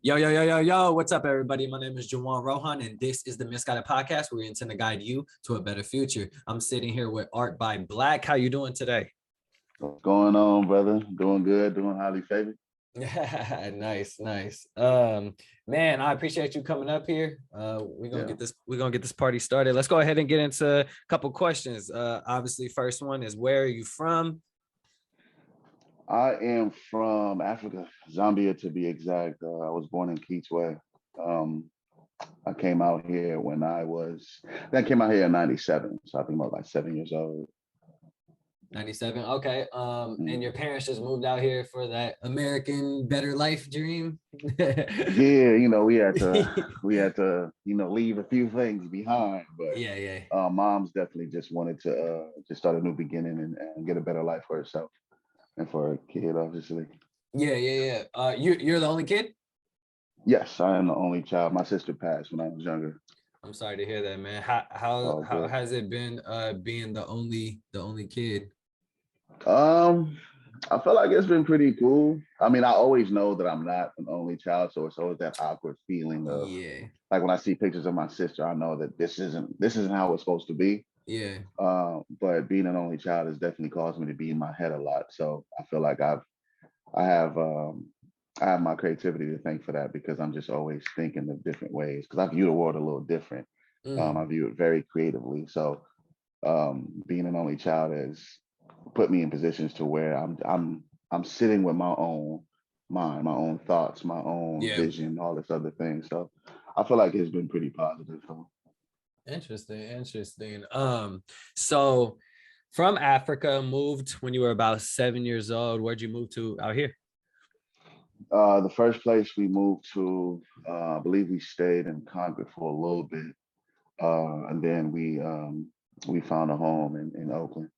Yo, yo, yo, yo, yo, what's up, everybody? My name is Juwan Rohan, and this is the Misguided Podcast, where we intend to guide you to a better future. I'm sitting here with ArtByBlack. How you doing today? What's going on, brother? Doing good, doing highly favored. Nice, nice. Man, I appreciate you coming up here. We're gonna get this party started. Let's go ahead and get into a couple questions. Obviously, first one is, where are you from? I am from Africa, Zambia to be exact. I was born in Kitwe. I came out here I came out here in 97. So I think about like 7 years old. 97. Okay. And your parents just moved out here for that American better life dream. Yeah, we had to, leave a few things behind, but Yeah. mom's definitely just wanted to just start a new beginning and get a better life for herself and for her kid, obviously. Yeah. You're the only kid? Yes, I am the only child. My sister passed when I was younger. I'm sorry to hear that, man. How Good. has it been being the only kid? I feel like it's been pretty cool. I mean, I always know that I'm not an only child, so it's always that awkward feeling of Yeah. like when I see pictures of my sister, I know that this isn't how it's supposed to be. Yeah. But being an only child has definitely caused me to be in my head a lot. So I feel like I have my creativity to thank for that because I'm just always thinking of different ways because I view the world a little different. I view it very creatively. So being an only child has put me in positions to where I'm sitting with my own mind, my own thoughts, my own Yeah. vision, all this other thing. So I feel like it's been pretty positive. So. Interesting. So from Africa, moved when you were about 7 years old. Where'd you move to out here? The first place we moved to, I believe we stayed in Concord for a little bit, and then we found a home in Oakland.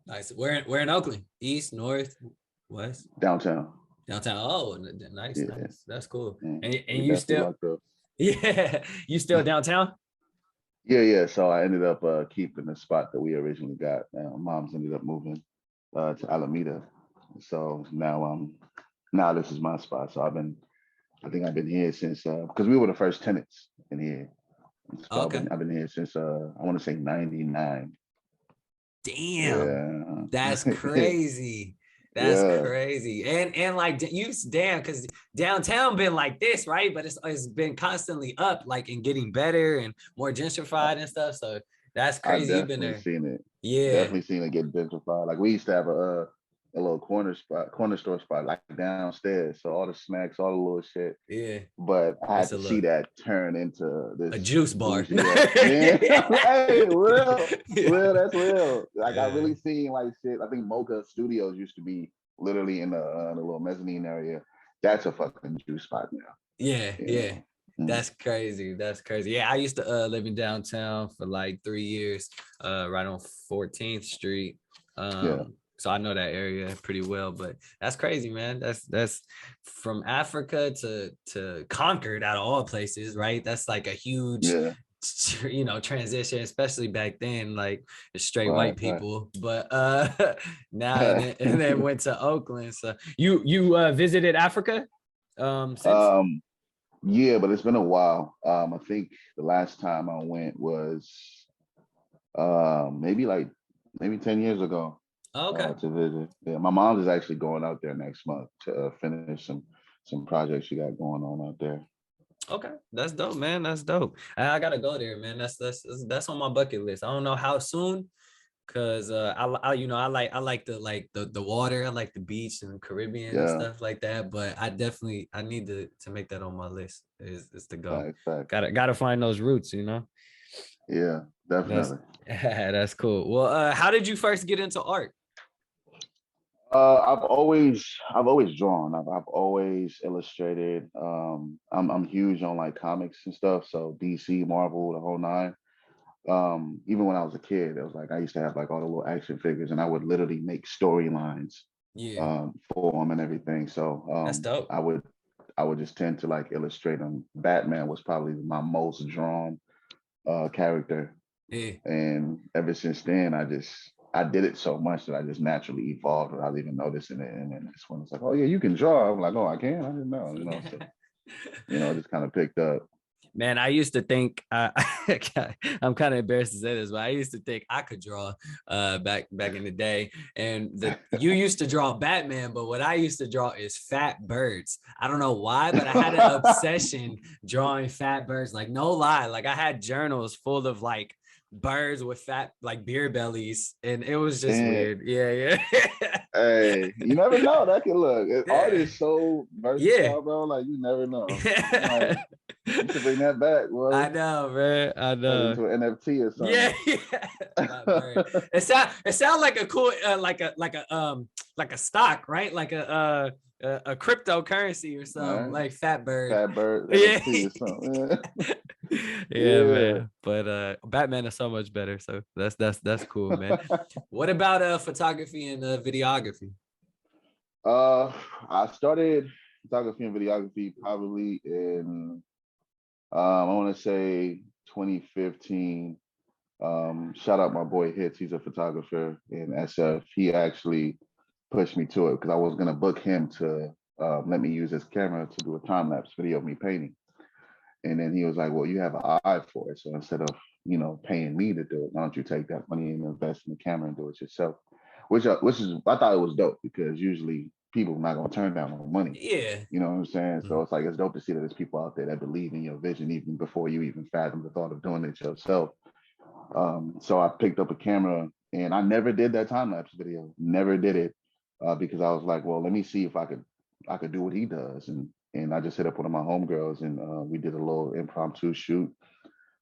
Nice. Where in Oakland? East, north, west? Downtown. Downtown. Oh, nice. Yeah. That's cool. Yeah. And We you definitely still, lucked up. yeah, you still downtown? Yeah. So I ended up keeping the spot that we originally got. Mom's ended up moving to Alameda, so now this is my spot. So I think I've been here since because we were the first tenants in here. So Okay. I've been here since I want to say 99. Damn, Yeah. that's crazy. That's Yeah. crazy. And like you damn, because downtown been like this, right? But it's been constantly up, like, and getting better and more gentrified and stuff. So that's I crazy. You've been definitely there. seen it. Yeah. Definitely seen it get gentrified. Like we used to have a little corner store spot like downstairs. So all the snacks, all the little shit. Yeah. But I had It's to see that turn into this a juice bar. bougie ass- Yeah. Hey, real, that's real. Like I Yeah. really seen like shit. I think Mocha Studios used to be literally in the little mezzanine area. That's a fucking juice spot now. Yeah. You know? That's crazy. Yeah, I used to live in downtown for like 3 years, right on 14th Street. Yeah. So I know that area pretty well, but that's crazy, man. That's from Africa to Concord, out of all places, right? That's like a huge, Yeah. transition, especially back then, like it's straight Right. white people. But now and then went to Oakland. So you visited Africa since? Yeah, but it's been a while. I think the last time I went was maybe 10 years ago Oh, okay. to visit. Yeah, my mom is actually going out there next month to finish some projects she got going on out there. Okay, that's dope, man. That's dope. I gotta go there, man. That's on my bucket list. I don't know how soon, cause I like the water. I like the beach and Caribbean and Yeah, stuff like that. But I need to make that on my list. Is to go. fact. Gotta find those roots. Yeah, That's definitely. that's cool. Well, how did you first get into art? I've always drawn. I've always illustrated. I'm huge on like comics and stuff. So DC, Marvel, the whole nine. Even when I was a kid, it was like I used to have like all the little action figures, and I would literally make storylines Yeah, for them and everything. So that's dope. I would just tend to like illustrate them. Batman was probably my most drawn character, Yeah. and ever since then, I did it so much that I just naturally evolved without even noticing it. And then this one, it's like, oh yeah, you can draw. I'm like, oh, I can. I didn't know. So it just kind of picked up. Man, I used to think I'm kind of embarrassed to say this, but I used to think I could draw back in the day. And you used to draw Batman, but what I used to draw is fat birds. I don't know why, but I had an obsession drawing fat birds. Like, no lie, like I had journals full of like birds with fat like beer bellies, and it was just weird. Yeah. Hey, you never know. That can look. Art is so versatile, bro. Like, you never know. Like, you should bring that back, bro. I know, man. I know. Into an NFT or something. Yeah. It sounds like a cool like a stock, right? Like a cryptocurrency or something, right. Like fat bird. Fat bird NFT or something. Yeah, man. But Batman is so much better. So that's cool, man. What about photography and videography? I started photography and videography probably in I want to say 2015. Shout out my boy Hits. He's a photographer in SF. He actually pushed me to it because I was gonna book him to let me use his camera to do a time-lapse video of me painting. And then he was like, well, you have an eye for it. So instead of, paying me to do it, why don't you take that money and invest in the camera and do it yourself? Which is, I thought it was dope because usually people are not going to turn down on money. Yeah. You know what I'm saying? So it's like, it's dope to see that there's people out there that believe in your vision even before you even fathom the thought of doing it yourself. So I picked up a camera and I never did that time-lapse video, never did it because I was like, well, let me see if I could do what he does. And I just hit up one of my homegirls and we did a little impromptu shoot.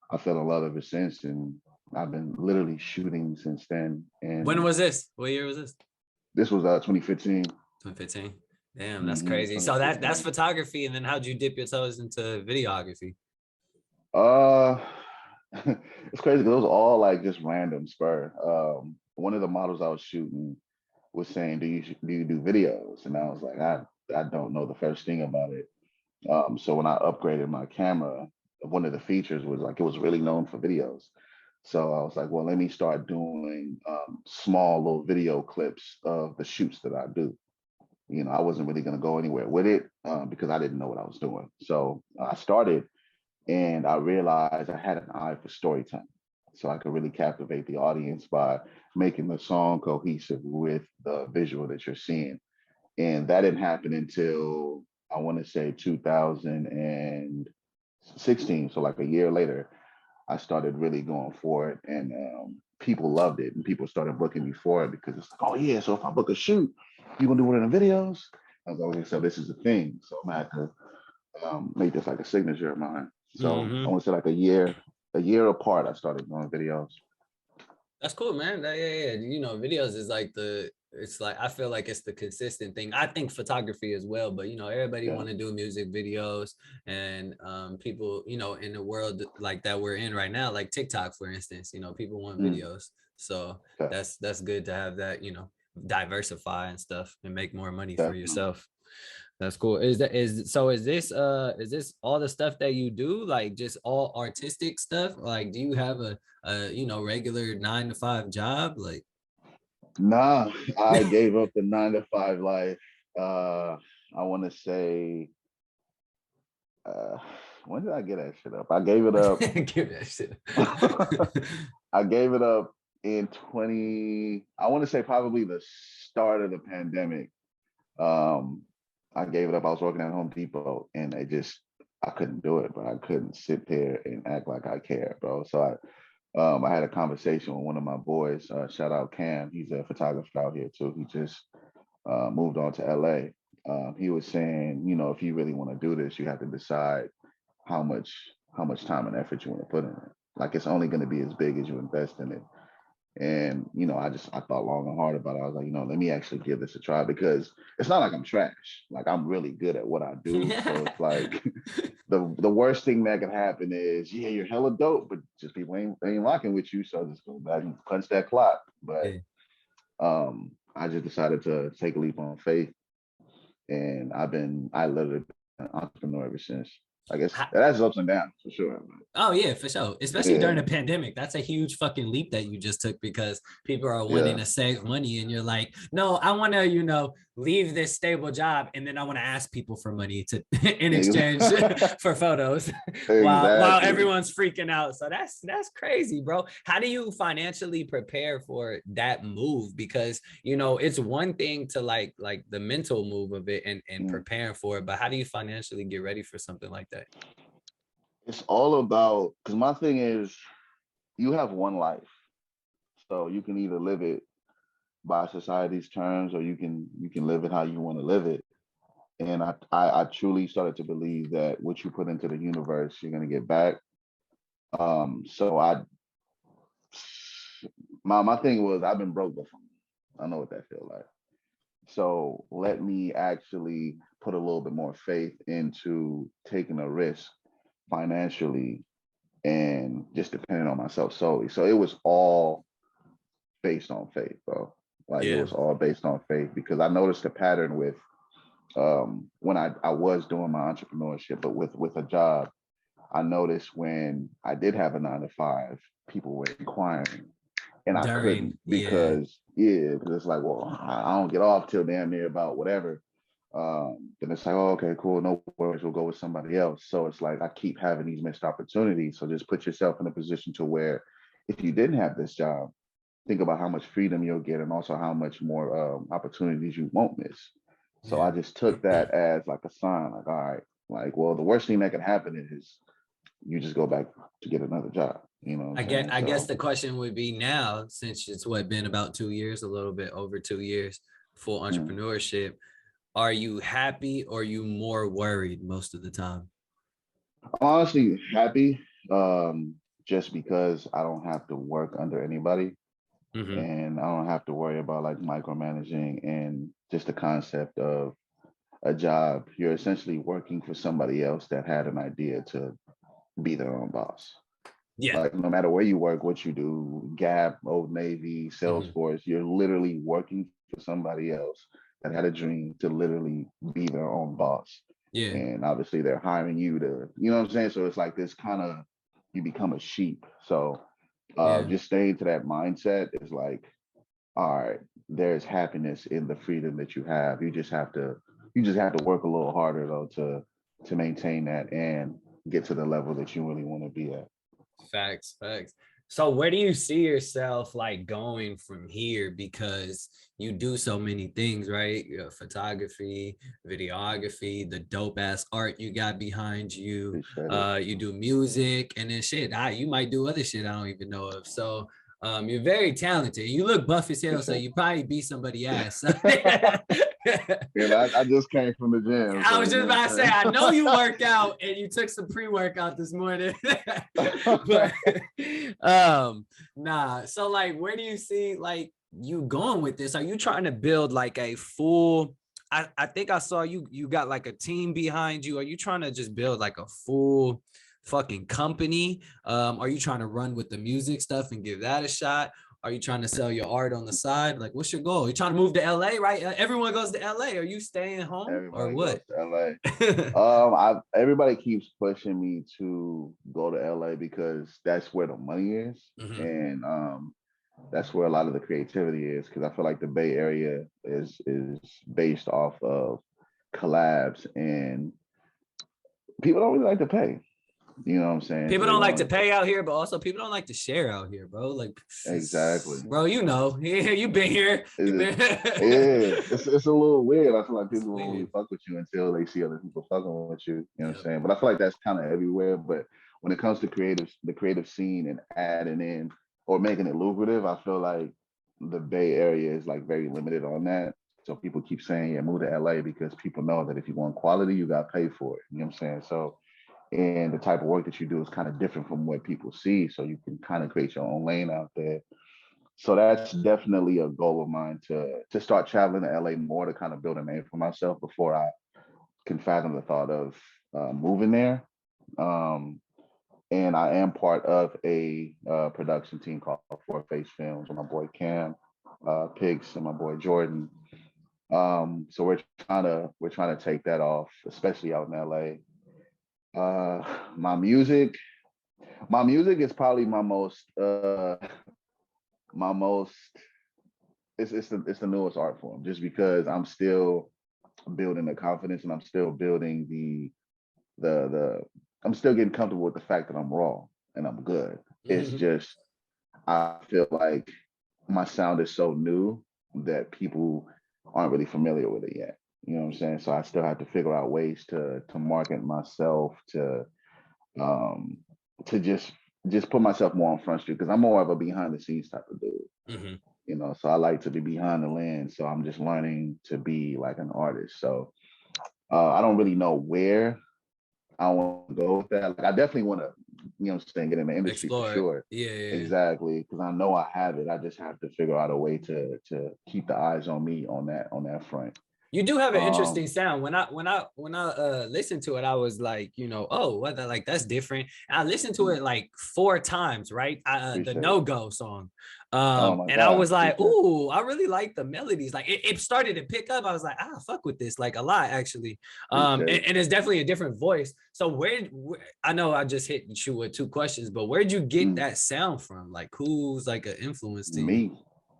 I fell in love ever since, and I've been literally shooting since then. And when was this? What year was this? This was 2015. 2015. Damn, that's crazy. So that's photography, and then how'd you dip your toes into videography? It's crazy because it was all like just random spur. One of the models I was shooting was saying, do you do videos? And I was like, I don't know the first thing about it. So when I upgraded my camera, one of the features was like, it was really known for videos. So I was like, well, let me start doing small little video clips of the shoots that I do. I wasn't really going to go anywhere with it because I didn't know what I was doing. So I started and I realized I had an eye for storytelling. So I could really captivate the audience by making the song cohesive with the visual that you're seeing. And that didn't happen until I want to say 2016. So like a year later, I started really going for it, and people loved it, and people started booking me for it because it's like, oh yeah, so if I book a shoot, you gonna do one of the videos? I was like, okay, so this is the thing. So I'm gonna have to make this like a signature of mine. So I want to say like a year apart, I started doing videos. That's cool, man. Yeah. Videos is like it's like, I feel like it's the consistent thing. I think photography as well, but everybody want to do music videos, and people, in the world like that we're in right now, like TikTok, for instance, people want videos. So that's good to have that, diversify and stuff and make more money for yourself. That's cool. Is this all the stuff that you do, like just all artistic stuff? Like, do you have a regular 9-to-5 job? Like, nah, I gave up the 9-to-5 life. I want to say, when did I get that shit up? I gave it up. Give that shit. I gave it up in I want to say probably the start of the pandemic. I gave it up. I was working at Home Depot, and I couldn't do it, but I couldn't sit there and act like I cared, bro. So I had a conversation with one of my boys. Shout out Cam. He's a photographer out here too. He just moved on to LA. He was saying, if you really want to do this, you have to decide how much time and effort you want to put in it. Like, it's only going to be as big as you invest in it. And, I thought long and hard about it. I was like, let me actually give this a try, because it's not like I'm trash. Like, I'm really good at what I do. So it's like the worst thing that can happen is, yeah, you're hella dope, but just people ain't rocking with you. So just go back and punch that clock. But I just decided to take a leap on faith. And I literally been an entrepreneur ever since. I guess that's ups and downs for sure. Oh yeah, for sure. Especially during the pandemic. That's a huge fucking leap that you just took, because people are wanting to save money, and you're like, no, I want to, leave this stable job and then I want to ask people for money to in exchange for photos while everyone's freaking out. So that's crazy, bro. How do you financially prepare for that move? Because it's one thing to like the mental move of it and preparing for it, but how do you financially get ready for something like that? It's all about, because my thing is, you have one life, so you can either live it by society's terms, or you can live it how you want to live it. And I truly started to believe that what you put into the universe, you're gonna get back. So my thing was, I've been broke before. I know what that feels like. So let me actually put a little bit more faith into taking a risk financially and just depending on myself solely. So it was all based on faith, bro. It was all based on faith, because I noticed a pattern with when I was doing my entrepreneurship, but with a job, I noticed when I did have a 9 to 5, people were inquiring, and I couldn't because it's like, well, I don't get off till damn near about whatever. Then it's like, oh, okay, cool, no worries, we'll go with somebody else. So it's like I keep having these missed opportunities. So just put yourself in a position to where, if you didn't have this job, think about how much freedom you'll get, and also how much more opportunities you won't miss. So I just took that as like a sign, like, all right, like, well, the worst thing that can happen is you just go back to get another job. I guess the question would be now, since it's been about 2 years, a little bit over 2 years, full entrepreneurship. Are you happy, or are you more worried most of the time? Honestly, happy, just because I don't have to work under anybody, and I don't have to worry about like micromanaging, and just the concept of a job. You're essentially working for somebody else that had an idea to be their own boss. Yeah. Like, no matter where you work, what you do, Gap, Old Navy, Salesforce, you're literally working for somebody else that had a dream to literally be their own boss. Yeah. And obviously they're hiring you to, you know what I'm saying? So it's like this kind of, you become a sheep. So just staying to that mindset is like, all right, there's happiness in the freedom that you have. You just have to work a little harder though to maintain that and get to the level that you really want to be at. Facts. So where do you see yourself like going from here? Because you do so many things, right? Photography, videography, the dope ass art you got behind you. You do music, and then shit, you might do other shit I don't even know of. So you're very talented. You look buff as hell, so you probably beat somebody ass. I just came from the gym. I was just about to say, I know you work out and you took some pre-workout this morning. But nah. So like, where do you see like you going with this? Are you trying to build like a full, I think I saw you got like a team behind you. Are you trying to just build like a full fucking company? Are you trying to run with the music stuff and give that a shot? Are you trying to sell your art on the side? Like, what's your goal? You're trying to move to LA, right? Everyone goes to LA. Are you staying home or what? Goes to LA. Everybody keeps pushing me to go to LA because that's where the money is, and that's where a lot of the creativity is. Because I feel like the Bay Area is based off of collabs, and people don't really like to pay. You know what I'm saying? People don't like to pay out here, but also people don't like to share out here, bro. Like, exactly, bro. You've been here. It's a little weird. I feel like people won't really fuck with you until they see other people fucking with you. You know what I'm saying? But I feel like that's kind of everywhere. But when it comes to the creative scene and adding in or making it lucrative, I feel like the Bay Area is like very limited on that. So people keep saying, yeah, move to LA, because people know that if you want quality, you got to pay for it. You know what I'm saying? So, and the type of work that you do is kind of different from what people see. So you can kind of create your own lane out there. So that's definitely a goal of mine to start traveling to LA more, to kind of build a name for myself before I can fathom the thought of moving there. And I am part of a production team called Four Face Films with my boy Cam, Pigs, and my boy Jordan. So we're trying to take that off, especially out in LA. My music is probably my most it's the newest art form, just because I'm still building the confidence, and I'm still building the I'm still getting comfortable with the fact that I'm raw and I'm good. It's just, I feel like my sound is so new that people aren't really familiar with it yet. You know what I'm saying? So I still have to figure out ways to market myself, um to just put myself more on Front Street, because I'm more of a behind the scenes type of dude. You know, so I like to be behind the lens. So I'm just learning to be like an artist. So I don't really know where I want to go with that. Like, I definitely want to, you know what I'm saying, get in the industry for sure. Yeah. Exactly. Because I know I have it. I just have to figure out a way to keep the eyes on me on that front. You do have an interesting sound. When I listened to it, I was like, oh, what like that's different. And I listened to it like 4 times, right? The No Go song. And I was like, ooh, I really like the melodies. Like it started to pick up. I was like, fuck with this like a lot, actually. And it's definitely a different voice. So where I know I just hit you with 2 questions, but where'd you get that sound from? Like, who's like an influence to you? Me.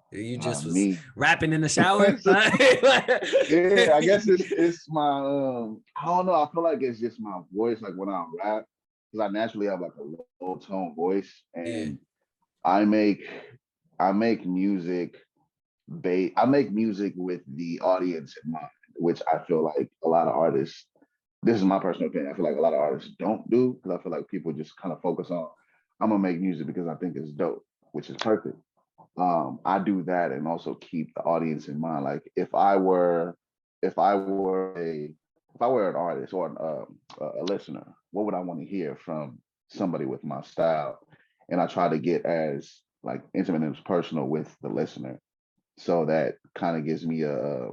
You just was rapping in the shower? Yeah, I guess it's my I don't know. I feel like it's just my voice, like when I rap, because I naturally have like a low tone voice, and I make music I make music with the audience in mind, which I feel like a lot of artists, this is my personal opinion, I feel like a lot of artists don't do, because I feel like people just kind of focus on, I'm gonna make music because I think it's dope, which is perfect. I do that and also keep the audience in mind. Like if I were an artist or a listener, what would I want to hear from somebody with my style? And I try to get as like intimate and personal with the listener, so that kind of gives me a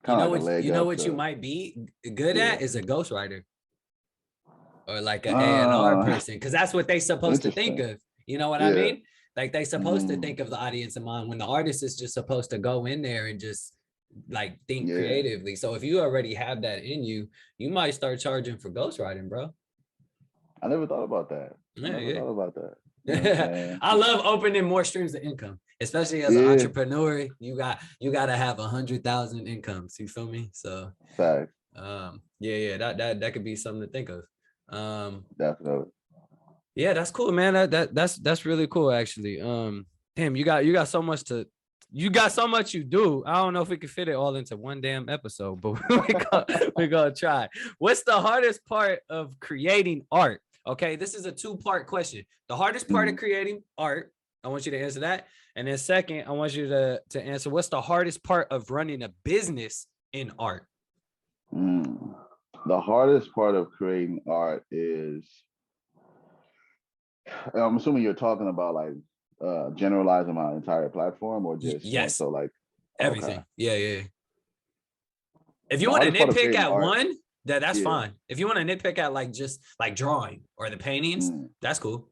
kind of like a leg up. What you might be good at is a ghostwriter or like an A&R person, because that's what they supposed to think of. You know what I mean? Like they supposed to think of the audience in mind, when the artist is just supposed to go in there and just like think creatively. So if you already have that in you, you might start charging for ghostwriting, bro. I never thought about that. I love opening more streams of income, especially as an entrepreneur. You gotta have 100,000 incomes. You feel me? So fact. That could be something to think of. Definitely. Yeah, that's cool, man. That's really cool, actually. Damn, you got so much you do. I don't know if we can fit it all into one damn episode, but we're gonna try. What's the hardest part of creating art? Okay, this is a 2-part question. The hardest part of creating art, I want you to answer that. And then second, I want you to answer, what's the hardest part of running a business in art? The hardest part of creating art is, I'm assuming you're talking about like generalizing my entire platform, or just so like everything. Okay. Yeah. If you want to nitpick at one, that's fine. If you want to nitpick at like just like drawing or the paintings, that's cool.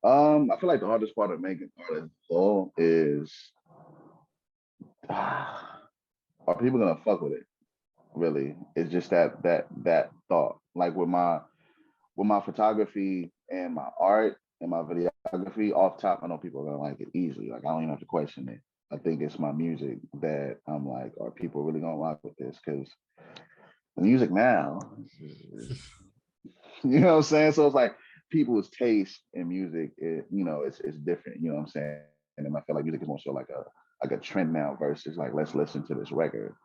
I feel like the hardest part of making art as a whole is, are people gonna fuck with it? Really, it's just that thought. Like with my photography and my art and my videography, off top, I know people are gonna like it easily. Like I don't even have to question it. I think it's my music that I'm like, are people really gonna rock with this? Because the music now, you know what I'm saying? So it's like people's taste in music, it's different. You know what I'm saying? And then I feel like music is more so like a trend now versus like, let's listen to this record.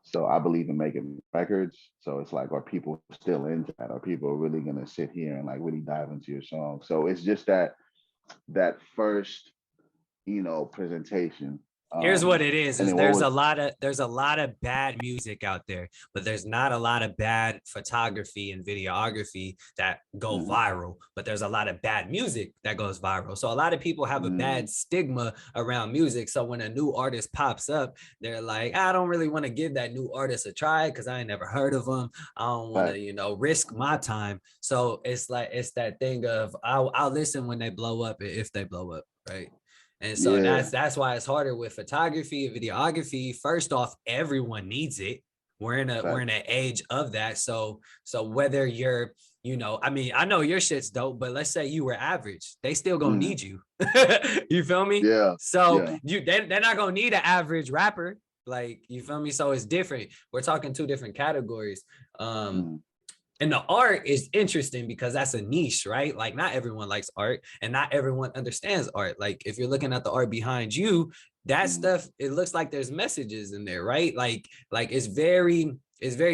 So I believe in making records. So it's like, are people still into that? Are people really gonna sit here and like really dive into your song? So it's just that first, presentation. Here's what it is there's a lot of bad music out there, but there's not a lot of bad photography and videography that go viral, but there's a lot of bad music that goes viral. So a lot of people have a bad stigma around music. So when a new artist pops up, they're like, I don't really want to give that new artist a try because I ain't never heard of them. I don't want to, risk my time. So it's like, it's that thing of I'll listen when they blow up, if they blow up, right? And so that's why it's harder with photography and videography. First off, everyone needs it, we're in an age of that. So whether you're, you know, I mean, I know your shit's dope, but let's say you were average, they still gonna need you. You feel me? Yeah. So they're not gonna need an average rapper. Like, you feel me? So it's different. We're talking two different categories. And the art is interesting because that's a niche, right? Like, not everyone likes art and not everyone understands art. Like, if you're looking at the art behind you, that stuff, it looks like there's messages in there, right? Like it's very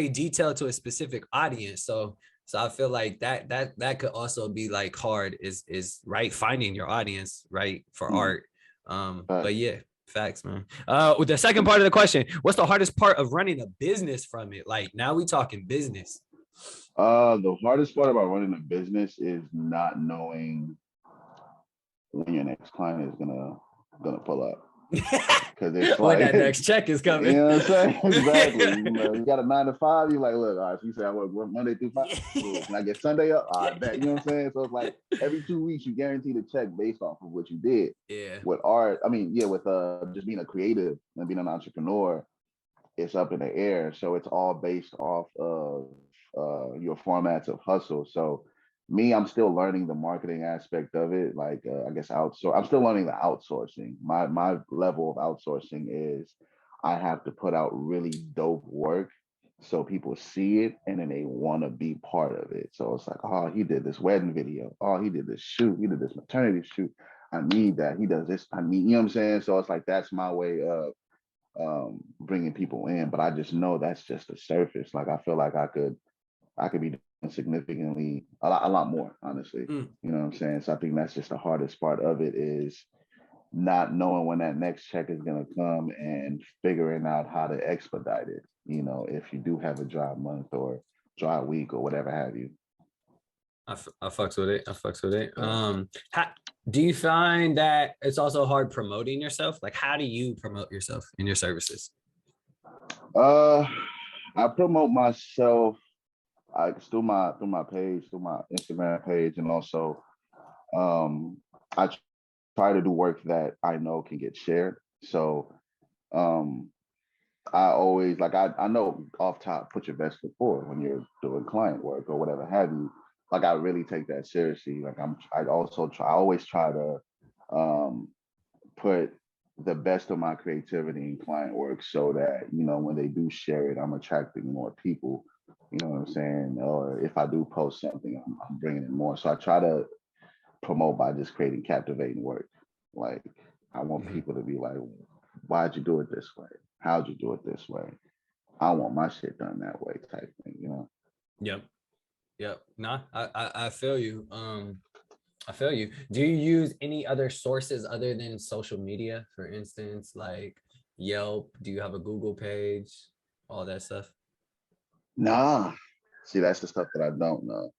detailed to a specific audience. So I feel like that could also be like hard is right, finding your audience, right, for art. But yeah, facts, man. With the second part of the question, what's the hardest part of running a business from it? Like, now we talking business. The hardest part about running a business is not knowing when your next client is gonna pull up. Because it's when like that next check is coming. You know what I'm saying? Exactly. You know, you got a 9 to 5, you're like, look, all right, so you say I work Monday through Friday. Cool. Can I get Sunday up? All right, bet. You know what I'm saying? So it's like every 2 weeks you guaranteed a check based off of what you did. Yeah. With art, I mean, with just being a creative and being an entrepreneur, it's up in the air. So it's all based off of your formats of hustle. So me, I'm still learning the marketing aspect of it. Like, I guess I'm still learning the outsourcing. My level of outsourcing is I have to put out really dope work so people see it and then they want to be part of it. So it's like, oh, he did this wedding video. Oh, he did this shoot. He did this maternity shoot. I need that. He does this. I need, you know what I'm saying? So it's like, that's my way of bringing people in. But I just know that's just the surface. Like, I feel like I could be doing significantly a lot more, honestly. You know what I'm saying? So I think that's just the hardest part of it, is not knowing when that next check is going to come and figuring out how to expedite it, you know, if you do have a dry month or dry week or whatever have you. I fucks with it. Do you find that it's also hard promoting yourself? Like, how do you promote yourself and your services? I promote myself through my page, through my Instagram page, and also I try to do work that I know can get shared. So I always, like, I know off top, put your best foot forward when you're doing client work or whatever have you. Like, I really take that seriously. Like, I always try to put the best of my creativity in client work so that, you know, when they do share it, I'm attracting more people. You know what I'm saying? Or if I do post something, I'm bringing in more. So I try to promote by just creating captivating work. Like, I want people to be like, why'd you do it this way? How'd you do it this way? I want my shit done that way, type thing, you know? Yep. Nah, I feel you. I feel you. Do you use any other sources other than social media? For instance, like Yelp? Do you have a Google page? All that stuff? Nah. See, that's the stuff that I don't know.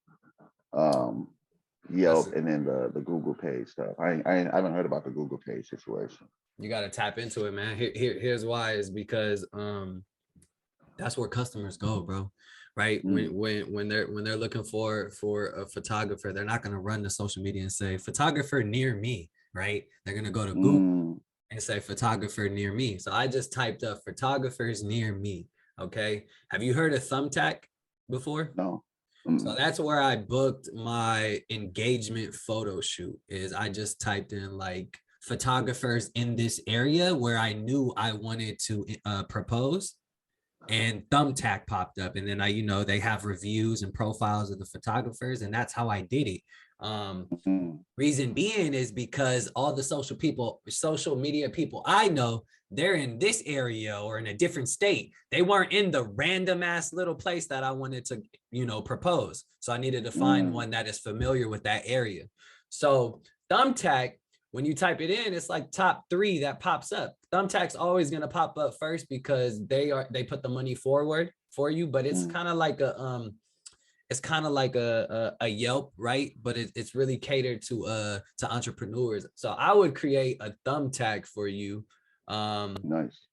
Yelp and then the Google page stuff. I haven't heard about the Google page situation. You got to tap into it, man. Here's why, is because that's where customers go, bro. Right? When they're looking for a photographer, they're not going to run to social media and say photographer near me, right? They're going to go to Google and say photographer near me. So I just typed up photographers near me. Okay. Have you heard of Thumbtack before? No. So that's where I booked my engagement photo shoot. Is I just typed in like photographers in this area where I knew I wanted to propose, and Thumbtack popped up. And then they have reviews and profiles of the photographers, and that's how I did it. Reason being is because all the social media people I know, they're in this area or in a different state. They weren't in the random ass little place that I wanted to, propose. So I needed to find one that is familiar with that area. So Thumbtack, when you type it in, it's like top 3 that pops up. Thumbtack's always going to pop up first because they put the money forward for you, but it's kind of like a Yelp, right? But it's really catered to entrepreneurs. So I would create a Thumbtack for you. Nice.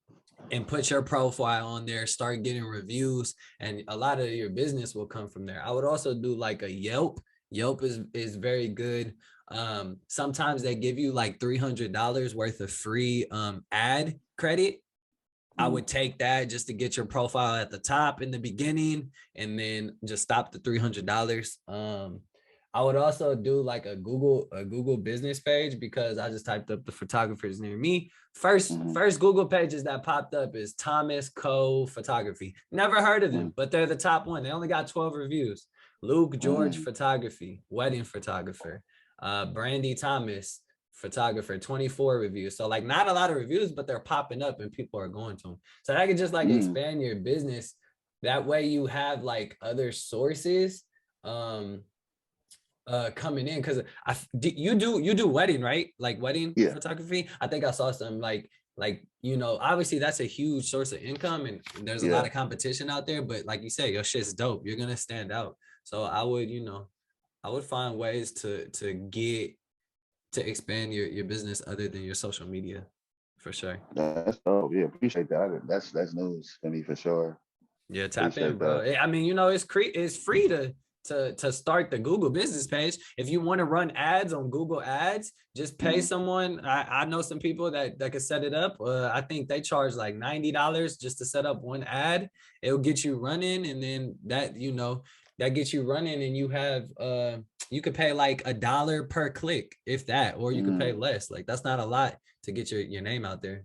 And put your profile on there, start getting reviews, and a lot of your business will come from there. I would also do like a Yelp. Yelp is very good. Sometimes they give you like $300 worth of free ad credit I would take that just to get your profile at the top in the beginning, and then just stop the $300. I would also do like a Google business page, because I just typed up the photographers near me. First Google pages that popped up is Thomas Co Photography. Never heard of them, but they're the top one. They only got 12 reviews. Luke George Photography, wedding photographer. Brandy Thomas photographer, 24 reviews. So like not a lot of reviews, but they're popping up and people are going to them. So that could just like expand your business. That way you have like other sources coming in, because you do wedding, right? Like wedding photography. I think I saw some like obviously that's a huge source of income, and there's a lot of competition out there, but like you say, your shit's dope. You're gonna stand out. So I would find ways to expand your business other than your social media, for sure. That's dope. Yeah, appreciate that. That's news to me for sure. Yeah, tap in, bro. I mean, it's free to start the Google business page. If you want to run ads on Google Ads, just pay someone. I know some people that can set it up. I think they charge like $90 just to set up one ad. It'll get you running, and then that gets you running, and you have you could pay like $1 per click, if that, or you could pay less. Like that's not a lot to get your name out there,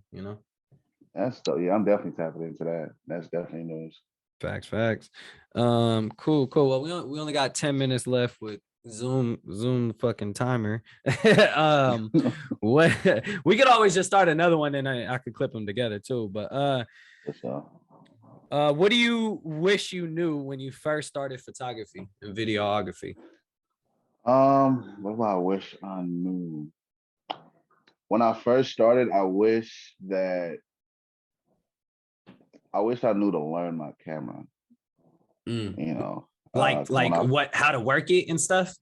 That's so I'm definitely tapping into that. That's definitely news. Facts. Cool. Well, we only got 10 minutes left with Zoom fucking timer. What we could always just start another one, and I could clip them together too. But what do you wish you knew when you first started photography and videography? What do I wish I knew? When I first started, I wish I knew to learn my camera. How to work it and stuff.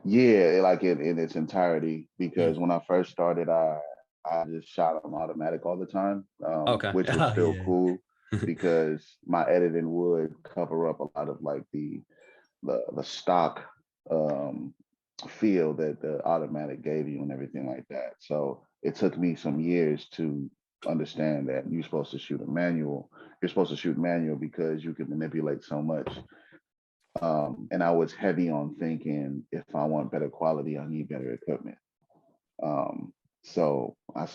Yeah, like in its entirety. Because when I first started, I just shot on automatic all the time, which was still cool because my editing would cover up a lot of like the stock feel that the automatic gave you and everything like that. So it took me some years to understand that you're supposed to shoot manual because you can manipulate so much. And I was heavy on thinking, if I want better quality, I need better equipment. So I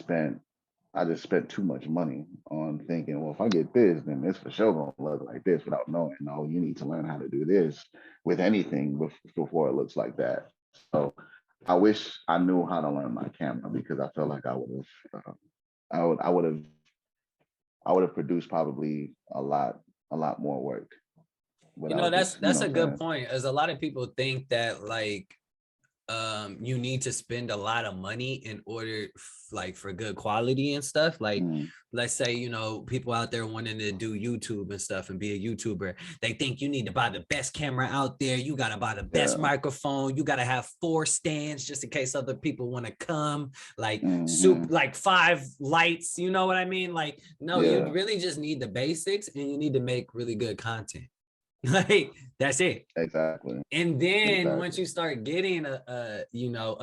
just spent too much money on thinking, well, if I get this, then it's for sure gonna look like this, without knowing, no, you need to learn how to do this with anything before it looks like that. So I wish I knew how to learn my camera, because I felt like I would have produced probably a lot more work. That's a good point, as a lot of people think that like you need to spend a lot of money in order like for good quality and stuff. Like let's say people out there wanting to do YouTube and stuff and be a YouTuber, they think you need to buy the best camera out there, you got to buy the best microphone, you got to have 4 stands just in case other people want to come, like like 5 lights, you know what I mean? Like no, you really just need the basics, and you need to make really good content. Like that's it. Exactly. And then once you start getting a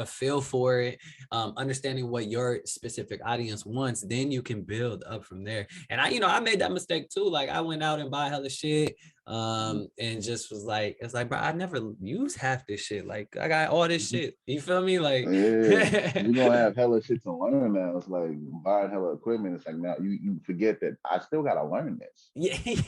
feel for it, understanding what your specific audience wants, then you can build up from there. And I made that mistake too. Like I went out and bought hella shit, and just was like, it's like, bro, I never use half this shit. Like I got all this shit. You feel me? Like you're gonna have hella shit to learn now. It's like buying hella equipment. It's like now you forget that I still gotta learn this.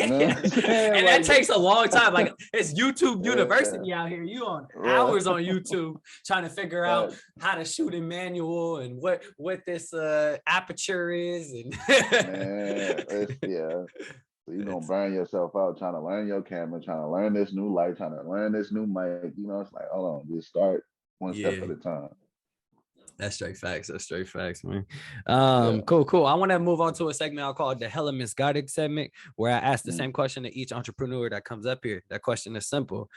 And that takes a long time. Like it's YouTube University out here. You on hours on YouTube trying to figure out how to shoot in manual and what this aperture is, and So you're gonna burn yourself out trying to learn your camera, trying to learn this new light, trying to learn this new mic. It's like, hold on, just start one step at a time. That's straight facts. Man. Cool. I want to move on to a segment I'll call the Hella Misguided segment, where I ask the same question to each entrepreneur that comes up here. That question is simple.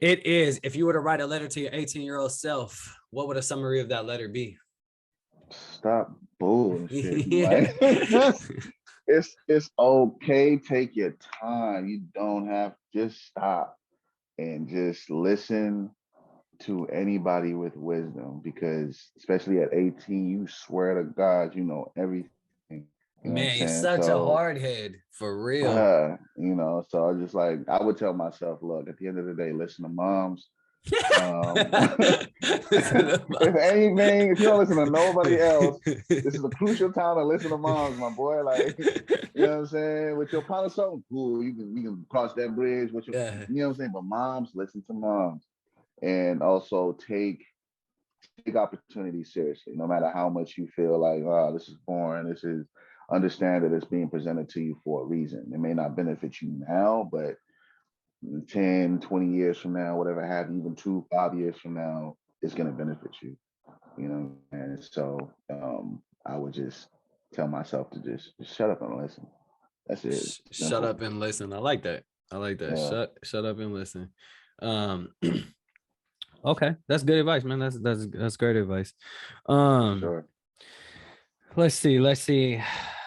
It is, if you were to write a letter to your 18-year-old self, what would a summary of that letter be? Stop bullshit. It's okay. Take your time. You don't have, just stop and just listen to anybody with wisdom, because especially at 18, you swear to God, you know everything. You know what I'm Man, you're saying? such a So, hard head for real. so I just like, I would tell myself, look, at the end of the day, listen to moms. If anything, if you don't listen to nobody else, this is a crucial time to listen to moms, my boy. Like, you know what I'm saying? With your partner, something cool, you can cross that bridge with your, Yeah. you know what I'm saying? But moms, listen to moms, and also take opportunities seriously, no matter how much you feel like, oh, this is boring. This is understand that it's being presented to you for a reason. It may not benefit you now, but 10, 20 years from now, whatever have you, even 2, 5 years from now, it's going to benefit you, you know? And so I would just tell myself to just shut up and listen. That's it. Shut up and listen. I like that. I like that. Yeah. Shut up and listen. Okay, that's good advice, man. That's great advice. Sure. Let's see.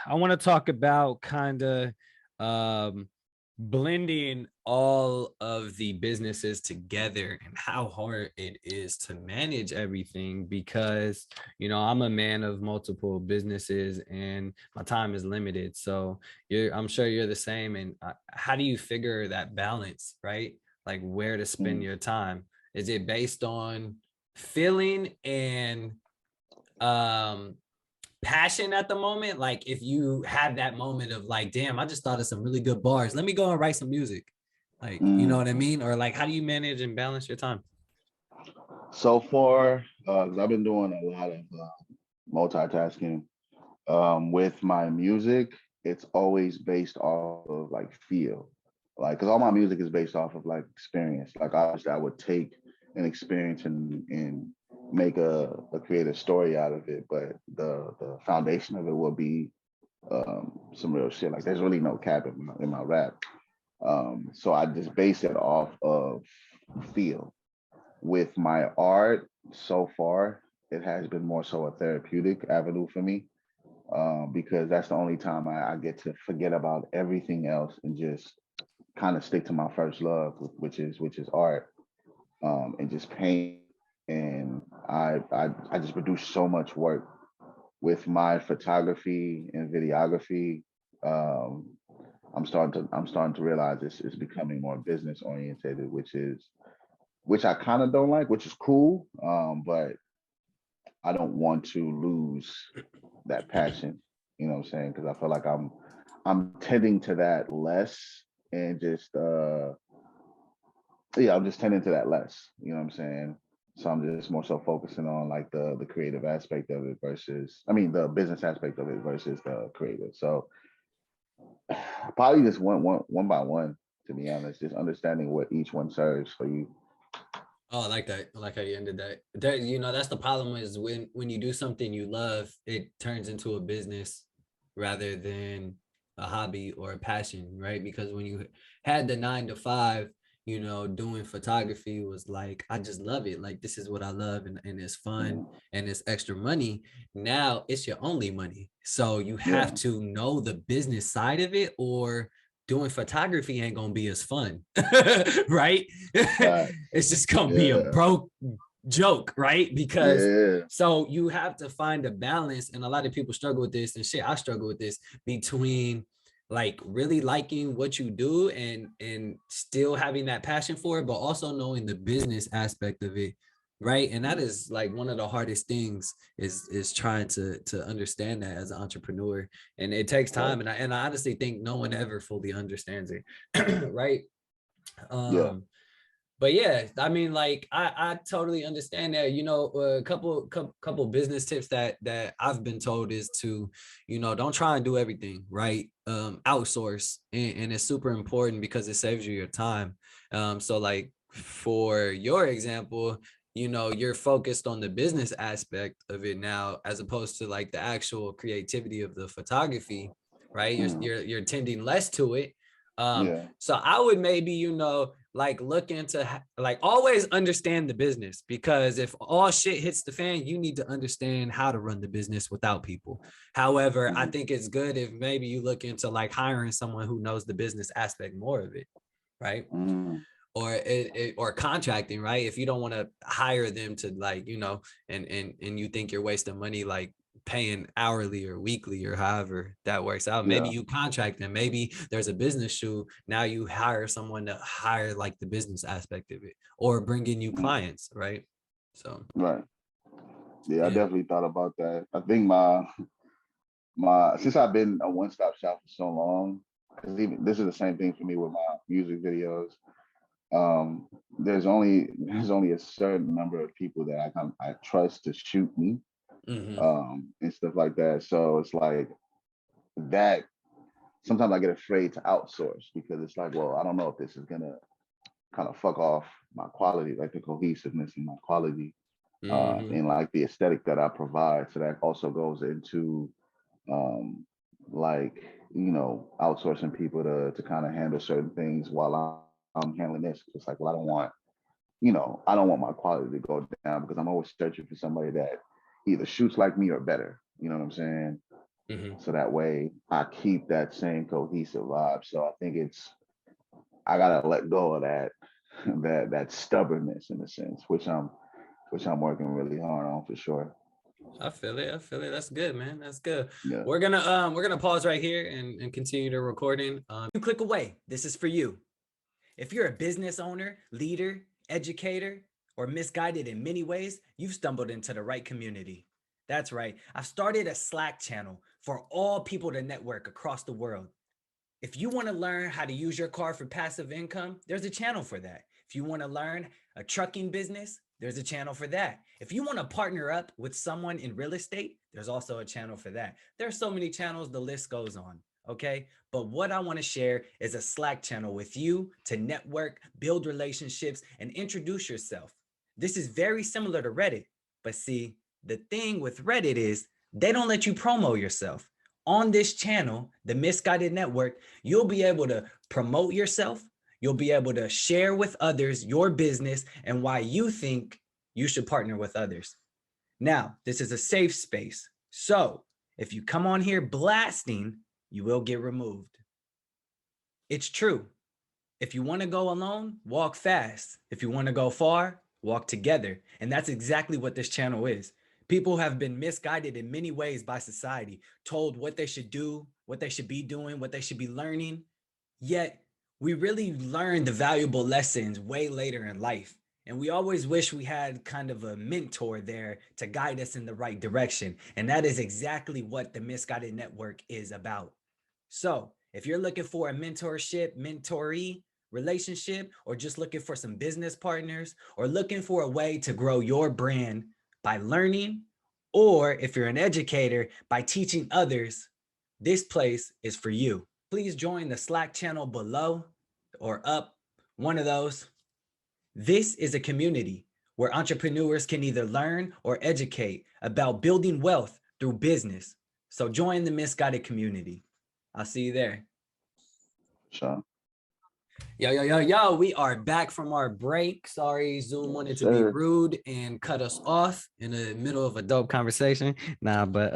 I want to talk about kind of blending all of the businesses together and how hard it is to manage everything, because I'm a man of multiple businesses and my time is limited. So I'm sure you're the same. And how do you figure that balance, right? Like where to spend your time? Is it based on feeling and passion at the moment? Like if you have that moment of like, damn, I just thought of some really good bars, let me go and write some music, like you know what I mean? Or like, how do you manage and balance your time? So far, because I've been doing a lot of multitasking with my music, it's always based off of like feel, like, because all my music is based off of like experience. Like obviously I would take an experience and make a creative story out of it, but the foundation of it will be some real shit. Like there's really no cap in my rap. So I just base it off of feel. With my art so far, it has been more so a therapeutic avenue for me, because that's the only time I get to forget about everything else and just kind of stick to my first love, which is art, and just paint. And I just produce so much work with my photography and videography. I'm starting to realize it's becoming more business orientated, which I kind of don't like, which is cool. But I don't want to lose that passion, you know what I'm saying? Because I feel like I'm tending to that less, and just I'm just tending to that less, you know what I'm saying? So I'm just more so focusing on like the creative aspect of it versus, I mean, the business aspect of it versus the creative. So probably just one by one, to be honest, just understanding what each one serves for you. Oh, I like that. I like how you ended that. That's the problem, is when you do something you love, it turns into a business rather than a hobby or a passion, right? Because when you had the 9 to 5, doing photography was like, I just love it. Like, this is what I love, and it's fun and it's extra money. Now it's your only money. So you have to know the business side of it, or doing photography ain't gonna be as fun. Right? It's just gonna be a broke joke, right? Because so you have to find a balance, and a lot of people struggle with this, and shit, I struggle with this, between like really liking what you do and still having that passion for it, but also knowing the business aspect of it, right? And that is like one of the hardest things, is trying to understand that as an entrepreneur, and it takes time. And I honestly think no one ever fully understands it. Right? But yeah, I mean, like I totally understand that. A couple business tips that I've been told is to, don't try and do everything, right? Outsource, and it's super important because it saves you your time. So like for your example, you're focused on the business aspect of it now, as opposed to like the actual creativity of the photography, right? You're tending less to it. So I would maybe, like look into, like, always understand the business, because if all shit hits the fan, you need to understand how to run the business without people. However, I think it's good if maybe you look into like hiring someone who knows the business aspect more of it, right? Or contracting, right? If you don't want to hire them to, like, and you think you're wasting money, like paying hourly or weekly or however that works out. Maybe Yeah. you contract them. Maybe there's a business shoot. Now you hire someone to hire like the business aspect of it or bring in new clients, right? So Right. Yeah, I yeah. definitely thought about that. I think since I've been a one-stop shop for so long, because even this is the same thing for me with my music videos. Um, there's only a certain number of people that I trust to shoot me, Mm-hmm. and stuff like that. So it's like that. Sometimes I get afraid to outsource because it's like, well, I don't know if this is gonna kind of fuck off my quality, like the cohesiveness in my quality, Mm-hmm. and like the aesthetic that I provide. So that also goes into um, like outsourcing people to kind of handle certain things while I'm handling this. It's like, well, I don't want my quality to go down because I'm always searching for somebody that either shoots like me or better. You know what I'm saying? Mm-hmm. So that way I keep that same cohesive vibe. So I think I gotta let go of that stubbornness in a sense, which I'm working really hard on for sure. I feel it. I feel it. That's good, man. That's good. Yeah. We're gonna pause right here and continue the recording. You click away. This is for you. If you're a business owner, leader, educator, or misguided in many ways, you've stumbled into the right community. That's right. I've started a Slack channel for all people to network across the world. If you want to learn how to use your car for passive income, there's a channel for that. If you want to learn a trucking business, there's a channel for that. If you want to partner up with someone in real estate, there's also a channel for that. There's so many channels, the list goes on. Okay. But what I want to share is a Slack channel with you to network, build relationships, and introduce yourself. This is very similar to Reddit. But see, the thing with Reddit is they don't let you promo yourself. On this channel, the Misguided Network, you'll be able to promote yourself. You'll be able to share with others your business and why you think you should partner with others. Now, this is a safe space. So if you come on here blasting, you will get removed. It's true. If you want to go alone, walk fast. If you want to go far, walk together. And that's exactly what this channel is. People have been misguided in many ways by society, told what they should do, what they should be doing, what they should be learning. Yet we really learn the valuable lessons way later in life. And we always wish we had kind of a mentor there to guide us in the right direction. And that is exactly what the Misguided Network is about. So if you're looking for a mentorship, mentoree relationship, or just looking for some business partners, or looking for a way to grow your brand by learning, or if you're an educator by teaching others, this place is for you. Please join the Slack channel below or up, one of those. This is a community where entrepreneurs can either learn or educate about building wealth through business. So join the Misguided community. I'll see you there. Sure. Yo, we are back from our break. Sorry, Zoom wanted to be rude and cut us off in the middle of a dope conversation. Nah, but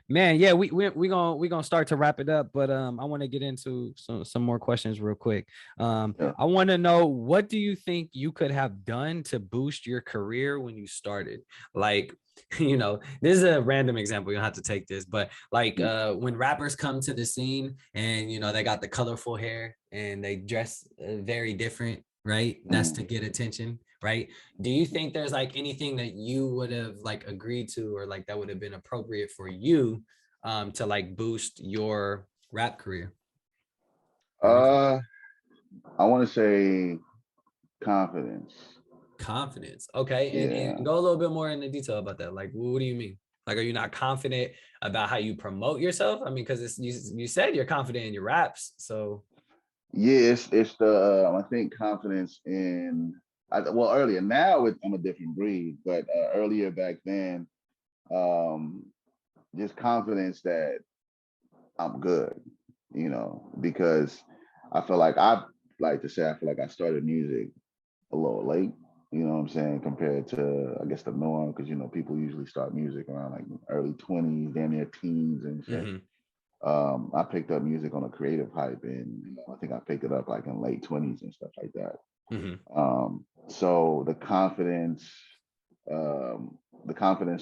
man, yeah, we gonna start to wrap it up, but I want to get into some more questions real quick. Yeah. I want to know, what do you think you could have done to boost your career when you started? Like, this is a random example. You don't have to take this, but like when rappers come to the scene and they got the colorful hair and they dress very different, right? That's to get attention, right? Do you think there's like anything that you would have like agreed to, or like that would have been appropriate for you to like boost your rap career? I want to say confidence. Confidence. Okay. Yeah. And go a little bit more into detail about that. Like, what do you mean? Like, are you not confident about how you promote yourself? I mean, because you said you're confident in your raps. So Yeah, it's the I think confidence in well, earlier. Now I'm a different breed, but earlier back then, um, just confidence that I'm good, because I feel like I feel like I started music a little late, you know what I'm saying, compared to, I guess, the norm, because people usually start music around like early 20s, damn near teens and shit. I picked up music on a creative hype, and I think I picked it up like in late 20s and stuff like that. So the confidence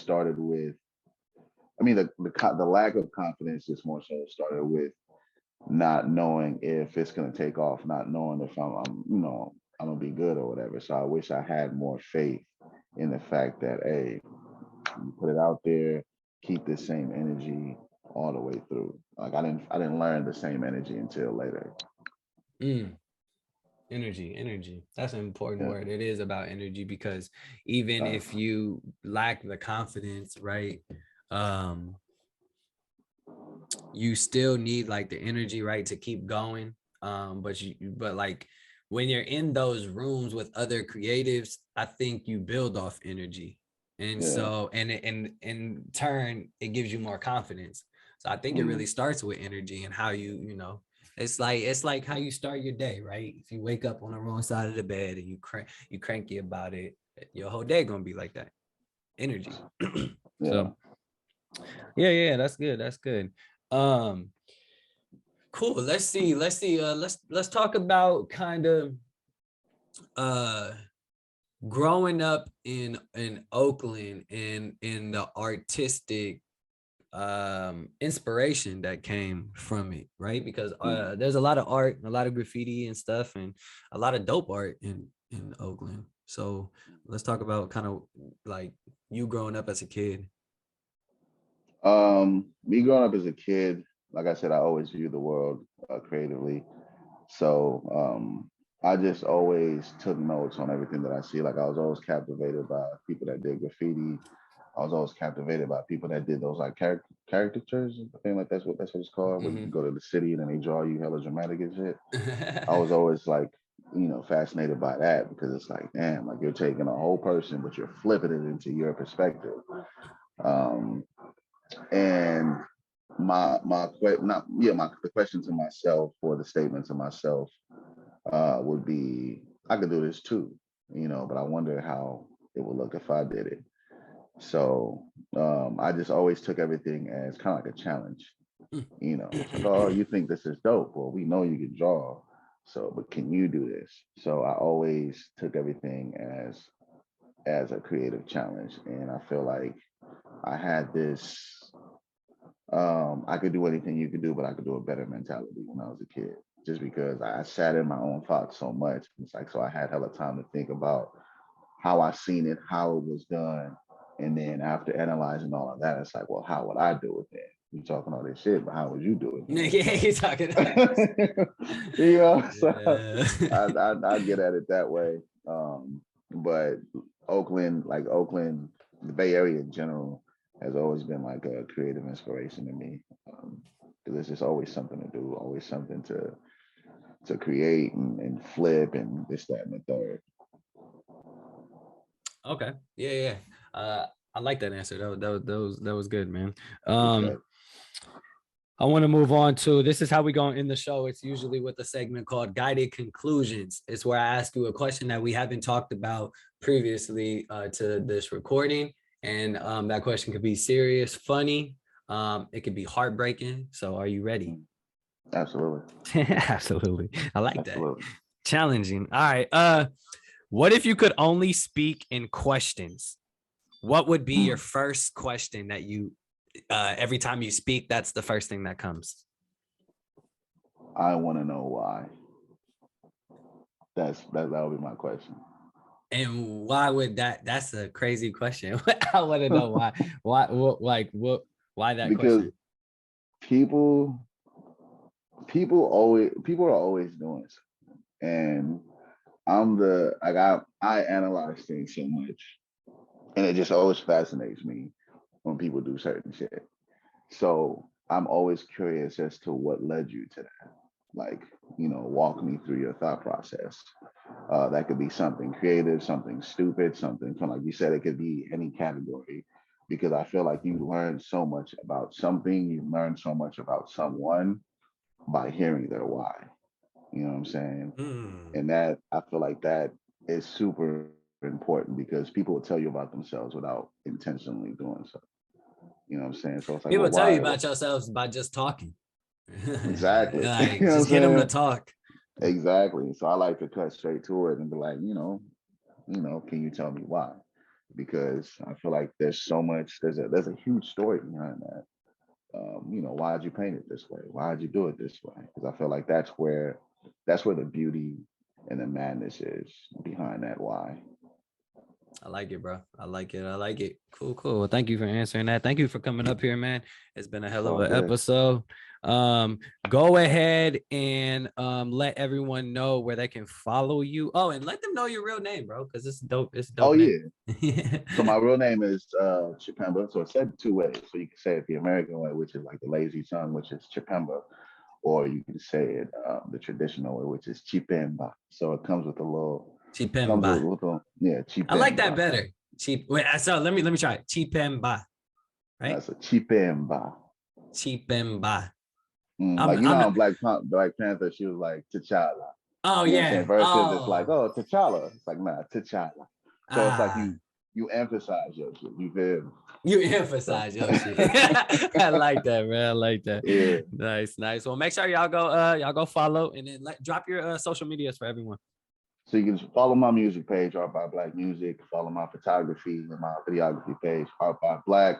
started with I mean, the lack of confidence just more so started with not knowing if it's going to take off, not knowing if I'm I'm gonna be good or whatever. So I wish I had more faith in the fact that, hey, you put it out there, keep the same energy all the way through. Like I didn't learn the same energy until later. Energy. That's an important word. It is about energy, because even if you lack the confidence, right? You still need like the energy, right, to keep going. But like when you're in those rooms with other creatives, I think you build off energy. And so, and in turn, it gives you more confidence. So I think it really starts with energy and how it's like how you start your day, right? If you wake up on the wrong side of the bed and you cranky about it, your whole day gonna be like that. Energy. So yeah, that's good. Cool. Let's talk about kind of growing up in Oakland and in the artistic inspiration that came from it, right? Because there's a lot of art, a lot of graffiti and stuff, and a lot of dope art in Oakland. So let's talk about kind of like you growing up as a kid. Me growing up as a kid, like I said, I always viewed the world creatively. So I just always took notes on everything that I see. Like I was always captivated by people that did graffiti. I was always captivated by people that did those like caricatures. I think like that's what it's called. When you go to the city and then they draw you hella dramatic and shit. I was always like, fascinated by that, because it's like, damn, like you're taking a whole person, but you're flipping it into your perspective. And the question to myself, or the statement to myself, would be, I could do this too, but I wonder how it would look if I did it. So I just always took everything as kind of like a challenge. It's like, oh, you think this is dope? Well, we know you can draw, so but can you do this? So I always took everything as a creative challenge, and I feel like I had this I could do anything you could do, but I could do a better mentality when I was a kid, just because I sat in my own thoughts so much. It's like, so I had hella time to think about how I seen it, how it was done. And then after analyzing all of that, it's like, well, how would I do it then? You talking all this shit, but how would you do it then? Yeah, you're talking about so I get at it that way. But Oakland, the Bay Area in general, has always been like a creative inspiration to me. Because there's just always something to do, always something to create and flip and this, that, and the third. Okay. Yeah. I like that answer. That was good, man. I want to move on to, this is how we go in the show. It's usually with a segment called Guided Conclusions. It's where I ask you a question that we haven't talked about previously to this recording. And that question could be serious, funny. It could be heartbreaking. So are you ready? Absolutely. Absolutely. I like that. Challenging. All right. What if you could only speak in questions? What would be your first question that you, every time you speak, that's the first thing that comes? I want to know why. That would be my question. And why would that's a crazy question. I want to know why. Why that because question? People are always doing something. And I analyze things so much, and it just always fascinates me when people do certain shit. So I'm always curious as to what led you to that. Like, walk me through your thought process. That could be something creative, something stupid, something fun. Like you said, it could be any category, because I feel like you learn so much about something, you learn so much about someone by hearing their why. You know what I'm saying? And that, I feel like that is super important, because people will tell you about themselves without intentionally doing so. You know what I'm saying? So it's like, People tell you about yourselves by just talking. Exactly. Like, just get them to talk. Exactly. So I like to cut straight to it and be like, can you tell me why? because I feel like there's so much, there's a huge story behind that. Why'd you paint it this way? Why'd you do it this way? Because I feel like that's where the beauty and the madness is behind that why. I like it, bro. I like it. I like it. Cool. Well, thank you for answering that. Thank you for coming up here, man. It's been a hell of an episode. Go ahead and let everyone know where they can follow you. Oh, and let them know your real name, bro, because it's dope. It's dope. Oh, name. Yeah. So my real name is Chipemba. So it's said two ways. So you can say it the American way, which is like the lazy tongue, which is Chipemba, or you can say it the traditional way, which is Chipemba. So it comes with a little Chipemba. Chipemba. I like that better. Cheap. Wait, so let me try it. Chipemba. Right? That's a Chipemba. Chipemba. Like how Black Panther, she was like T'Challa. Oh, yeah. Versus it's like, oh, T'Challa. It's like, nah, T'Challa. So it's like you emphasize your shit. You feel? You emphasize your shit. I like that, man. I like that. Yeah. Nice. Well, make sure y'all go follow, and then drop your social medias for everyone. So you can follow my music page, ArtByBlack Music. Follow my photography and my videography page, ArtByBlack.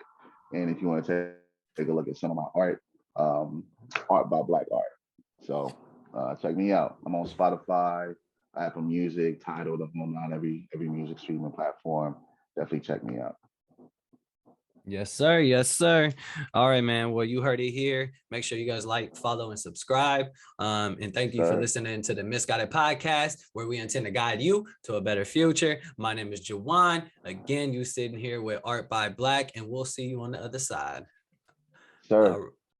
And if you want to take a look at some of my art, ArtByBlack Art. So check me out. I'm on Spotify, Apple Music, Tidal, I'm on every music streaming platform. Definitely check me out. Yes, sir. All right, man. Well, you heard it here. Make sure you guys like, follow, and subscribe. And thank you for listening to the Misguided Podcast, where we intend to guide you to a better future. My name is Juwan. Again, you sitting here with ArtByBlack, and we'll see you on the other side. Sir.